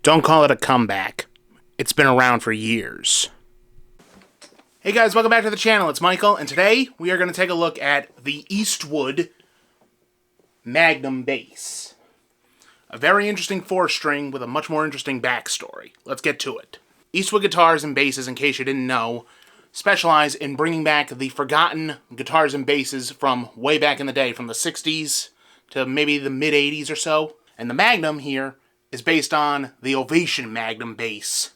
Don't call it a comeback. It's been around for years. Hey guys, welcome back to the channel. It's Michael, and today we are going to take a look at the Eastwood Magnum bass. A very interesting 4-string with a much more interesting backstory. Let's get to it. Eastwood guitars and basses, in case you didn't know, specialize in bringing back the forgotten guitars and basses from way back in the day, from the 60s to maybe the mid-80s or so. And the Magnum here is based on the Ovation Magnum bass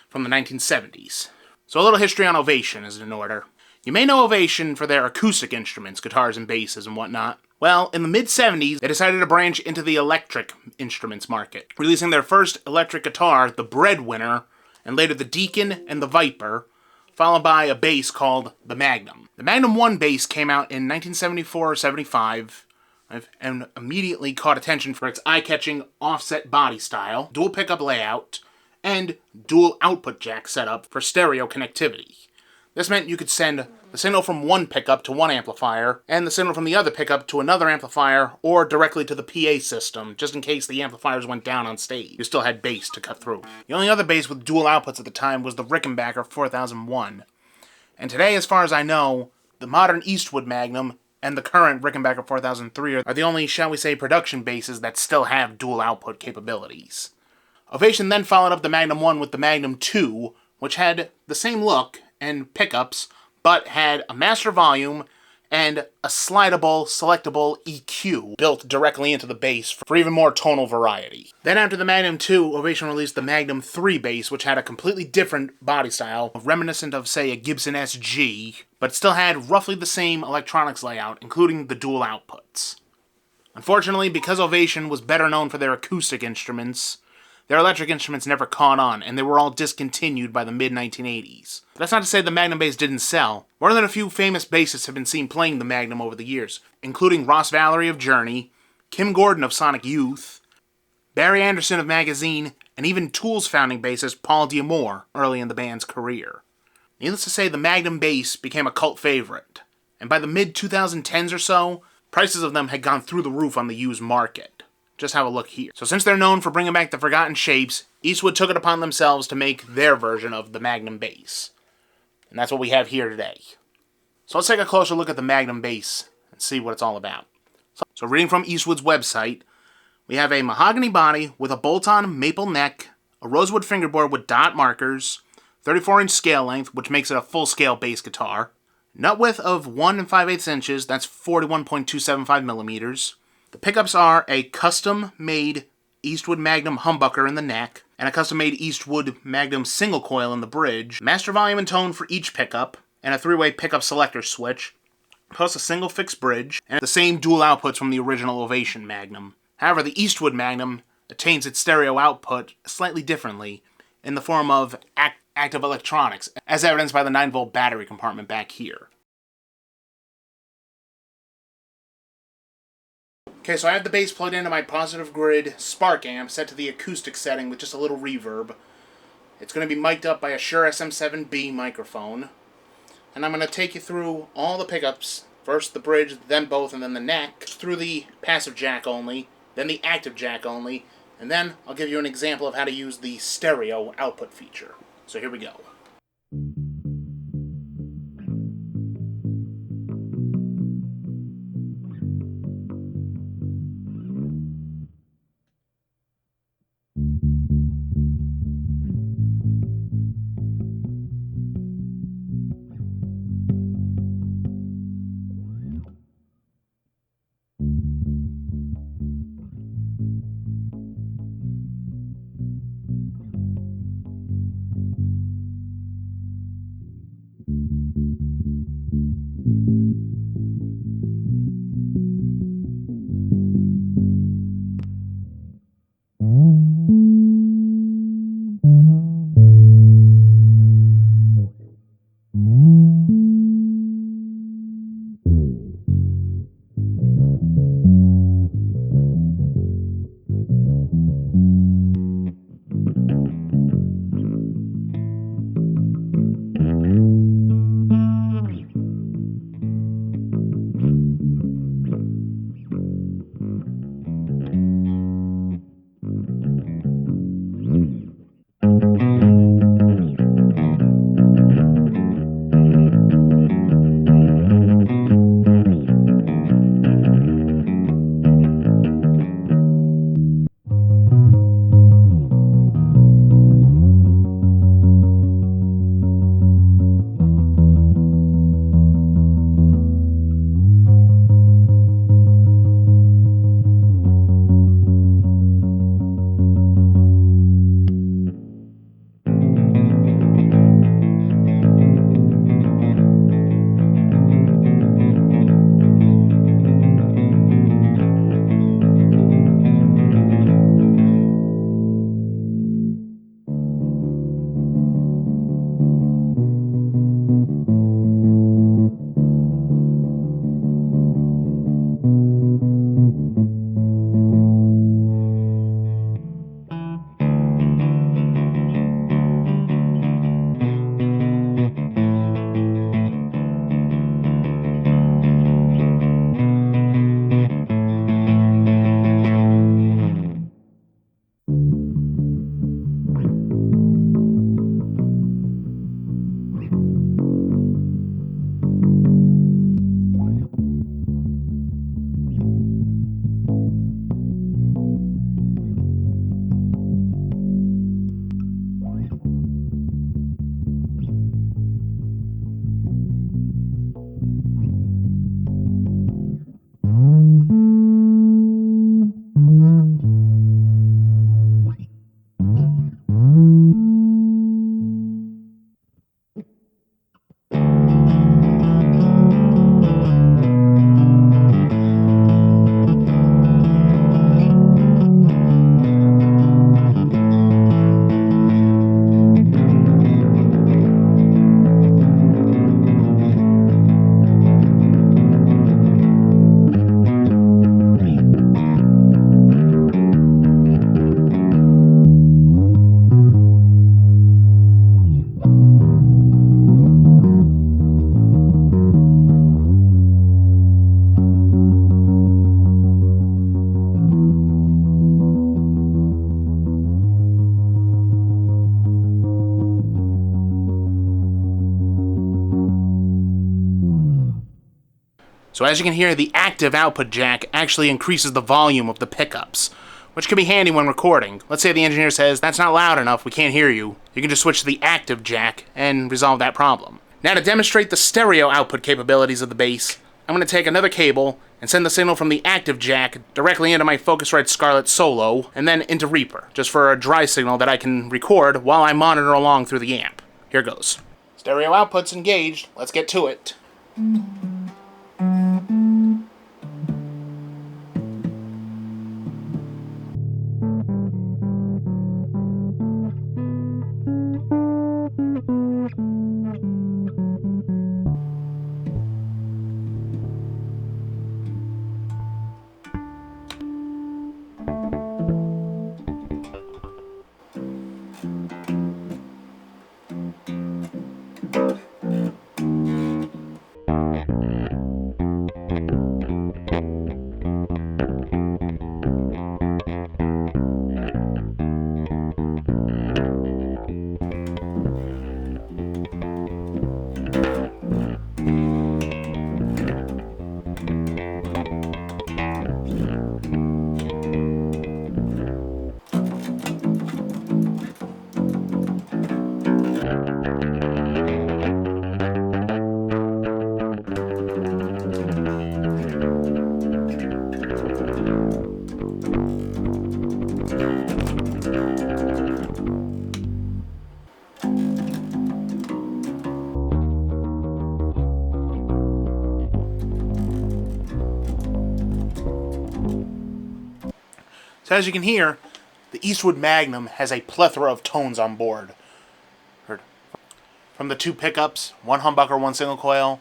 from the 1970s. So a little history on Ovation is in order. You may know Ovation for their acoustic instruments, guitars and basses and whatnot. Well, in the mid-70s, they decided to branch into the electric instruments market, releasing their first electric guitar, the Breadwinner, and later the Deacon and the Viper, followed by a bass called the Magnum. The Magnum 1 bass came out in 1974 or 75, and immediately caught attention for its eye-catching offset body style, dual pickup layout, and dual output jack setup for stereo connectivity. This meant you could send the signal from one pickup to one amplifier, and the signal from the other pickup to another amplifier, or directly to the PA system, just in case the amplifiers went down on stage. You still had bass to cut through. The only other bass with dual outputs at the time was the Rickenbacker 4001. And today, as far as I know, the modern Eastwood Magnum and the current Rickenbacker 4003 are the only, shall we say, production basses that still have dual output capabilities. Ovation then followed up the Magnum 1 with the Magnum 2, which had the same look and pickups, but had a master volume and a slidable, selectable EQ built directly into the bass for even more tonal variety. Then after the Magnum 2, Ovation released the Magnum 3 bass, which had a completely different body style, reminiscent of, say, a Gibson SG, but still had roughly the same electronics layout, including the dual outputs. Unfortunately, because Ovation was better known for their acoustic instruments, their electric instruments never caught on, and they were all discontinued by the mid-1980s. That's not to say the Magnum bass didn't sell. More than a few famous bassists have been seen playing the Magnum over the years, including Ross Valery of Journey, Kim Gordon of Sonic Youth, Barry Anderson of Magazine, and even Tool's founding bassist Paul D'Amour early in the band's career. Needless to say, the Magnum bass became a cult favorite, and by the mid-2010s or so, prices of them had gone through the roof on the used market. Just have a look here. So since they're known for bringing back the forgotten shapes, Eastwood took it upon themselves to make their version of the Magnum bass. And that's what we have here today. So let's take a closer look at the Magnum bass and see what it's all about. So reading from Eastwood's website, we have a mahogany body with a bolt-on maple neck, a rosewood fingerboard with dot markers, 34-inch scale length, which makes it a full-scale bass guitar, nut width of 1 5/8 inches, that's 41.275 millimeters. The pickups are a custom-made Eastwood Magnum humbucker in the neck, and a custom-made Eastwood Magnum single coil in the bridge, master volume and tone for each pickup, and a 3-way pickup selector switch, plus a single fixed bridge, and the same dual outputs from the original Ovation Magnum. However, the Eastwood Magnum attains its stereo output slightly differently, in the form of active electronics, as evidenced by the 9-volt battery compartment back here. Okay, so I have the bass plugged into my positive grid Spark amp set to the acoustic setting with just a little reverb. It's going to be mic'd up by a Shure SM7B microphone. And I'm going to take you through all the pickups, first the bridge, then both, and then the neck, through the passive jack only, then the active jack only, and then I'll give you an example of how to use the stereo output feature. So here we go. So as you can hear, the active output jack actually increases the volume of the pickups, which can be handy when recording. Let's say the engineer says, that's not loud enough, we can't hear you. You can just switch to the active jack and resolve that problem. Now to demonstrate the stereo output capabilities of the bass, I'm going to take another cable and send the signal from the active jack directly into my Focusrite Scarlett Solo and then into Reaper, just for a dry signal that I can record while I monitor along through the amp. Here goes. Stereo output's engaged. Let's get to it. So as you can hear, the Eastwood Magnum has a plethora of tones on board. From the 2 pickups, 1 humbucker, 1 single coil,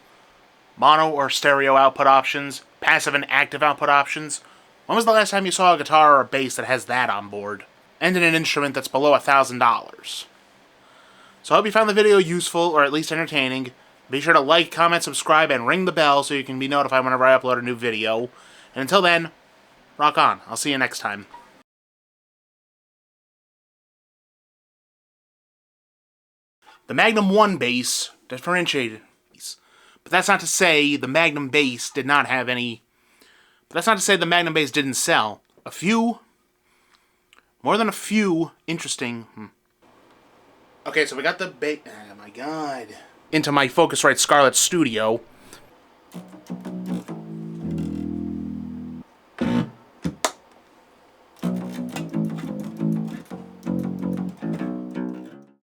mono or stereo output options, passive and active output options. When was the last time you saw a guitar or a bass that has that on board? And in an instrument that's below $1,000. So I hope you found the video useful, or at least entertaining. Be sure to like, comment, subscribe, and ring the bell so you can be notified whenever I upload a new video. And until then, rock on. I'll see you next time. The Magnum 1 bass differentiated, but that's not to say the Magnum bass did not have any. But that's not to say the Magnum bass didn't sell. More than a few interesting. Okay, so we got the bass. Oh my god! Into my Focusrite Scarlett Studio.